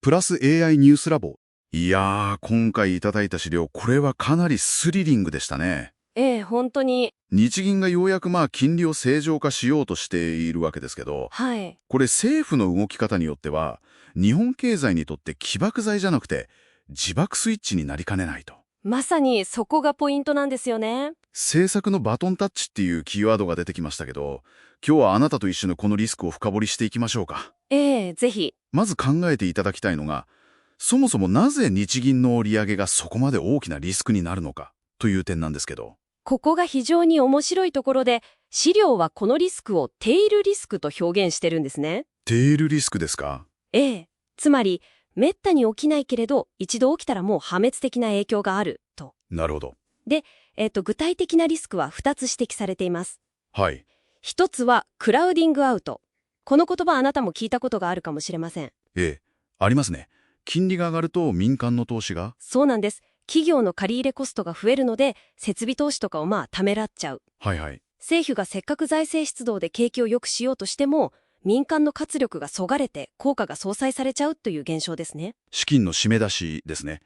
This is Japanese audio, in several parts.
プラス AI ニュースラボ。いやー、今回いただいた資料、これはかなりスリリングでしたね。ええ、本当に。日銀がようやく金利を正常化しようとしているわけですけど、はい。これ政府の動き方によっては、日本経済にとって起爆剤じゃなくて、自爆スイッチになりかねないと。まさにそこがポイントなんですよね。政策のバトンタッチっていうキーワードが出てきましたけど、今日はあなたと一緒にこのリスクを深掘りしていきましょうか。ええ、ぜひ。まず考えていただきたいのが、そもそもなぜ日銀の利上げがそこまで大きなリスクになるのかという点なんですけど。ここが非常に面白いところで、資料はこのリスクをテールリスクと表現してるんですね。テールリスクですか？ええ。つまり、めったに起きないけれど、一度起きたらもう破滅的な影響があると。なるほど。で、具体的なリスクは2つ指摘されています。はい。1つは、クラウディングアウト。この言葉あなたも聞いたことがあるかもしれません。ええ、ありますね。金利が上がると民間の投資が。そうなんです。企業の借り入れコストが増えるので、設備投資とかをためらっちゃう。はいはい。政府がせっかく財政出動で景気を良くしようとしても、民間の活力がそがれて効果が相殺されちゃうという現象ですね。資金の締め出しですね。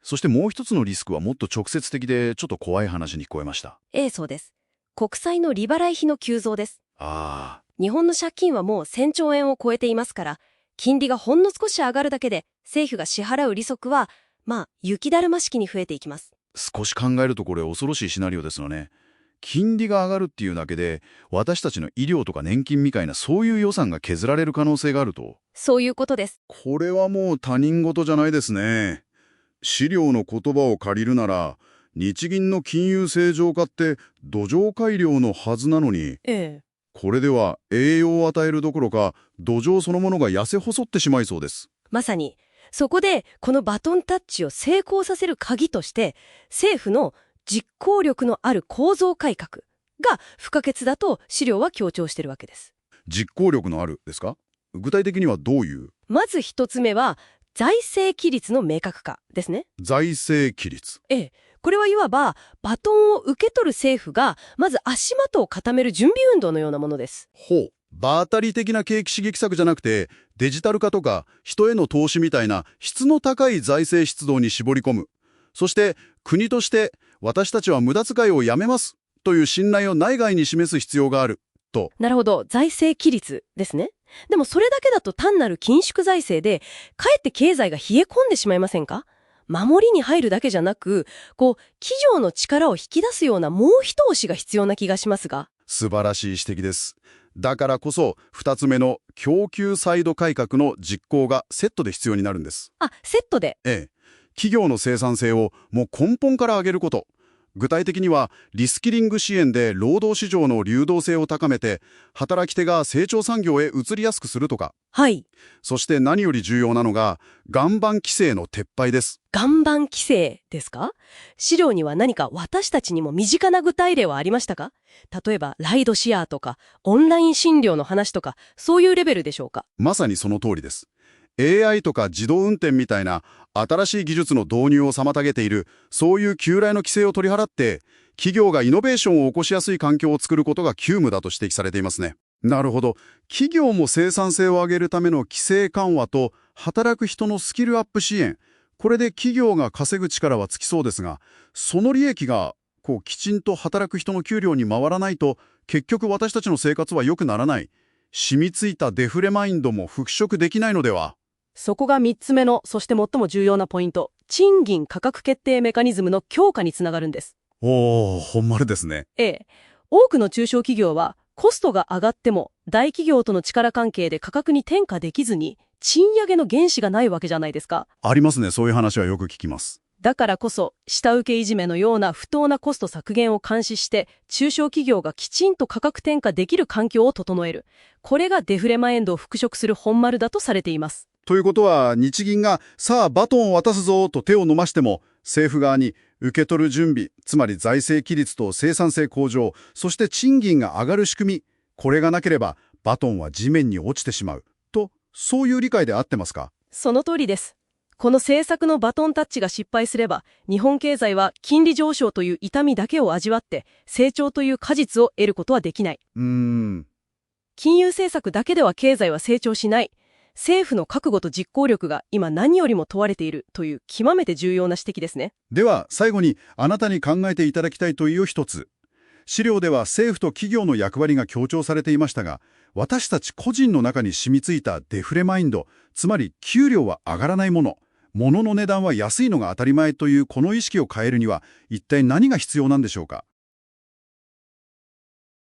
そしてもう一つのリスクはもっと直接的でちょっと怖い話に聞こえました。ええ、そうです。国債の利払い費の急増です。ああ、日本の借金はもう1000兆円を超えていますから、金利がほんの少し上がるだけで、政府が支払う利息は、雪だるま式に増えていきます。少し考えるとこれ恐ろしいシナリオですよね。金利が上がるっていうだけで、私たちの医療とか年金みたいなそういう予算が削られる可能性があると。そういうことです。これはもう他人事じゃないですね。資料の言葉を借りるなら、日銀の金融正常化って土壌改良のはずなのに、ええ。これでは栄養を与えるどころか、土壌そのものが痩せ細ってしまいそうです。まさに、そこでこのバトンタッチを成功させる鍵として、政府の実行力のある構造改革が不可欠だと資料は強調しているわけです。実行力のあるですか？具体的にはどういう？まず一つ目は、財政規律の明確化ですね。財政規律。ええ。これはいわば、バトンを受け取る政府が、まず足元を固める準備運動のようなものです。ほう。場当たり的な景気刺激策じゃなくて、デジタル化とか人への投資みたいな質の高い財政出動に絞り込む。そして国として私たちは無駄遣いをやめますという信頼を内外に示す必要があると。なるほど。財政規律ですね。でもそれだけだと単なる緊縮財政で、かえって経済が冷え込んでしまいませんか？守りに入るだけじゃなく、企業の力を引き出すようなもう一押しが必要な気がしますが。素晴らしい指摘です。だからこそ2つ目の供給サイド改革の実行がセットで必要になるんです。あ、セットで。ええ。企業の生産性をもう根本から上げること。具体的にはリスキリング支援で労働市場の流動性を高めて働き手が成長産業へ移りやすくするとか。はい。そして何より重要なのが岩盤規制の撤廃です。岩盤規制ですか？資料には何か私たちにも身近な具体例はありましたか？例えばライドシェアとかオンライン診療の話とか、そういうレベルでしょうか？まさにその通りです。AI とか自動運転みたいな新しい技術の導入を妨げている、そういう旧来の規制を取り払って、企業がイノベーションを起こしやすい環境を作ることが急務だと指摘されていますね。なるほど。企業も生産性を上げるための規制緩和と、働く人のスキルアップ支援。これで企業が稼ぐ力はつきそうですが、その利益が、きちんと働く人の給料に回らないと、結局私たちの生活は良くならない。染みついたデフレマインドも払拭できないのでは。そこが3つ目の、そして最も重要なポイント、賃金価格決定メカニズムの強化につながるんです。おー、ほんまるですね。ええ。多くの中小企業は、コストが上がっても、大企業との力関係で価格に転嫁できずに、賃上げの原資がないわけじゃないですか。ありますね。そういう話はよく聞きます。だからこそ、下請けいじめのような不当なコスト削減を監視して、中小企業がきちんと価格転嫁できる環境を整える。これがデフレマエンドを復職する本丸だとされています。ということは、日銀がさあバトンを渡すぞと手を伸ばしても、政府側に受け取る準備、つまり財政規律と生産性向上、そして賃金が上がる仕組み、これがなければバトンは地面に落ちてしまうと、そういう理解で合ってますか？その通りです。この政策のバトンタッチが失敗すれば、日本経済は金利上昇という痛みだけを味わって、成長という果実を得ることはできない。金融政策だけでは経済は成長しない。政府の覚悟と実行力が今何よりも問われているという極めて重要な指摘ですね。では、最後にあなたに考えていただきたい問いを一つ。資料では政府と企業の役割が強調されていましたが、私たち個人の中に染みついたデフレマインド、つまり給料は上がらないもの、物の値段は安いのが当たり前というこの意識を変えるには、一体何が必要なんでしょうか？